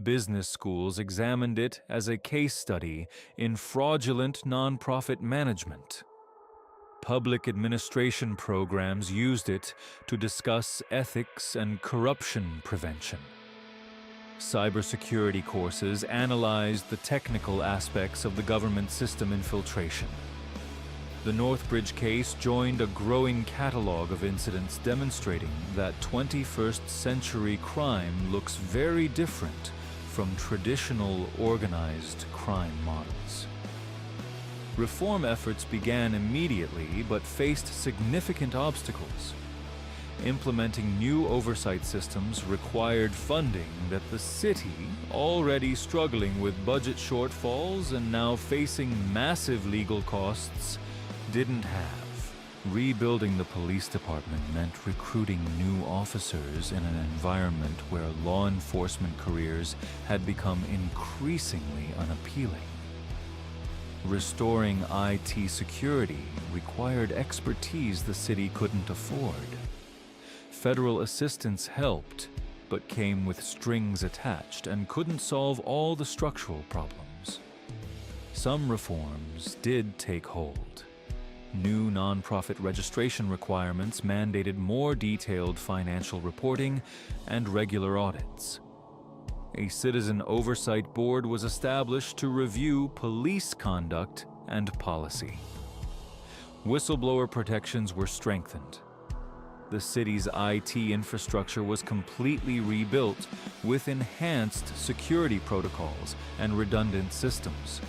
Business schools examined it as a case study in fraudulent nonprofit management. Public administration programs used it to discuss ethics and corruption prevention. Cybersecurity courses analyzed the technical aspects of the government system infiltration. The Northbridge case joined a growing catalog of incidents demonstrating that 21st century crime looks very different from traditional organized crime models. Reform efforts began immediately but faced significant obstacles. Implementing new oversight systems required funding that the city, already struggling with budget shortfalls and now facing massive legal costs, didn't have. Rebuilding the police department meant recruiting new officers in an environment where law enforcement careers had become increasingly unappealing. Restoring IT security required expertise the city couldn't afford. Federal assistance helped, but came with strings attached and couldn't solve all the structural problems. Some reforms did take hold. New nonprofit registration requirements mandated more detailed financial reporting and regular audits. A citizen oversight board was established to review police conduct and policy. Whistleblower protections were strengthened. The city's IT infrastructure was completely rebuilt with enhanced security protocols and redundant systems.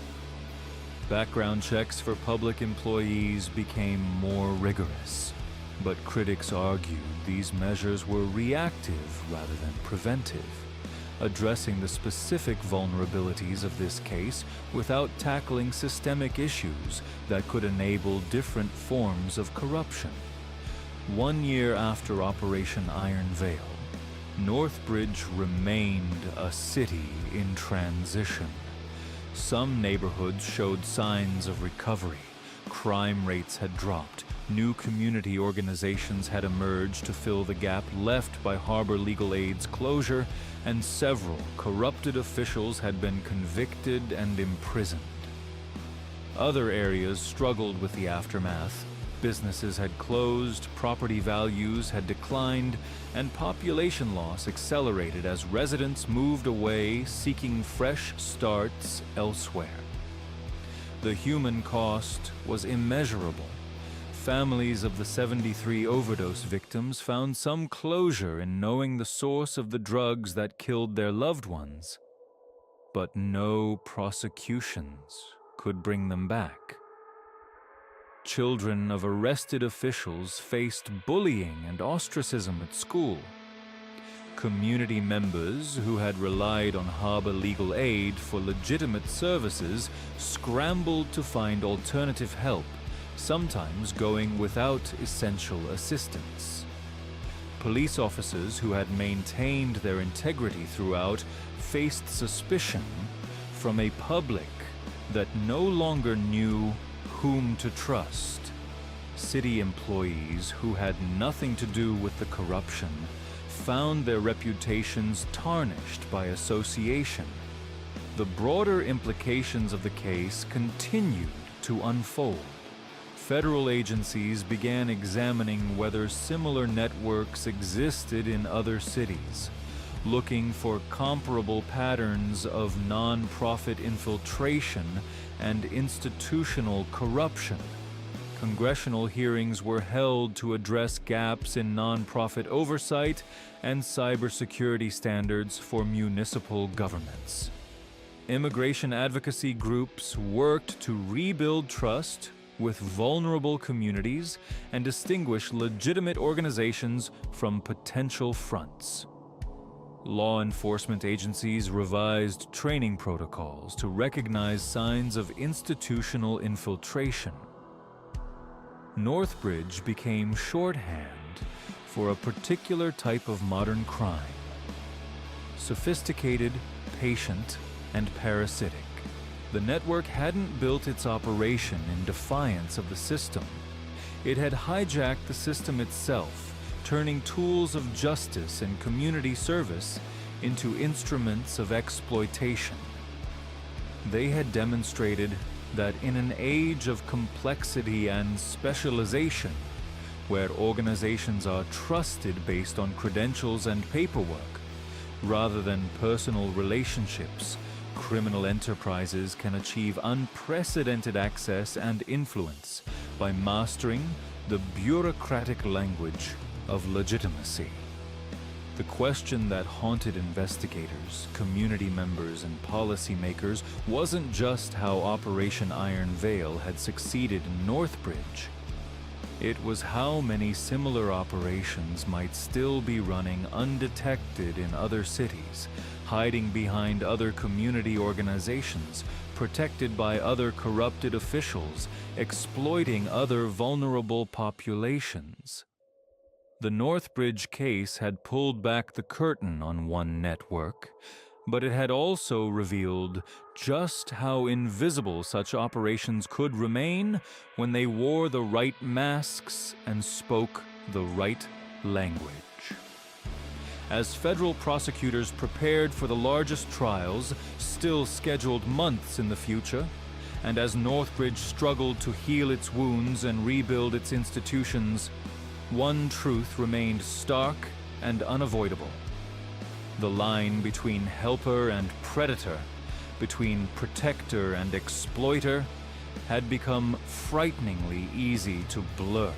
Background checks for public employees became more rigorous, but critics argued these measures were reactive rather than preventive, addressing the specific vulnerabilities of this case without tackling systemic issues that could enable different forms of corruption. 1 year after Operation Iron Veil, Northbridge remained a city in transition. Some neighborhoods showed signs of recovery. Crime rates had dropped. New community organizations had emerged to fill the gap left by Harbor Legal Aid's closure, and several corrupted officials had been convicted and imprisoned. Other areas struggled with the aftermath. Businesses had closed, property values had declined, and population loss accelerated as residents moved away seeking fresh starts elsewhere. The human cost was immeasurable. Families of the 73 overdose victims found some closure in knowing the source of the drugs that killed their loved ones, but no prosecutions could bring them back. Children of arrested officials faced bullying and ostracism at school. Community members who had relied on Harbor Legal Aid for legitimate services scrambled to find alternative help, sometimes going without essential assistance. Police officers who had maintained their integrity throughout faced suspicion from a public that no longer knew whom to trust. City employees who had nothing to do with the corruption found their reputations tarnished by association. The broader implications of the case continued to unfold. Federal agencies began examining whether similar networks existed in other cities, looking for comparable patterns of nonprofit infiltration and institutional corruption. Congressional hearings were held to address gaps in nonprofit oversight and cybersecurity standards for municipal governments. Immigration advocacy groups worked to rebuild trust with vulnerable communities and distinguish legitimate organizations from potential fronts. Law enforcement agencies revised training protocols to recognize signs of institutional infiltration. Northbridge became shorthand for a particular type of modern crime: sophisticated, patient, and parasitic. The network hadn't built its operation in defiance of the system. It had hijacked the system itself, turning tools of justice and community service into instruments of exploitation. They had demonstrated that in an age of complexity and specialization, where organizations are trusted based on credentials and paperwork, rather than personal relationships, criminal enterprises can achieve unprecedented access and influence by mastering the bureaucratic language of legitimacy. The question that haunted investigators, community members, and policymakers wasn't just how Operation Iron Veil had succeeded in Northbridge. It was how many similar operations might still be running undetected in other cities, hiding behind other community organizations, protected by other corrupted officials, exploiting other vulnerable populations. The Northbridge case had pulled back the curtain on one network, but it had also revealed just how invisible such operations could remain when they wore the right masks and spoke the right language. As federal prosecutors prepared for the largest trials, still scheduled months in the future, and as Northbridge struggled to heal its wounds and rebuild its institutions, one truth remained stark and unavoidable. The line between helper and predator, between protector and exploiter, had become frighteningly easy to blur.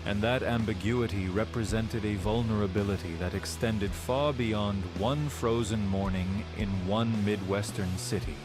And that ambiguity represented a vulnerability that extended far beyond one frozen morning in one Midwestern city.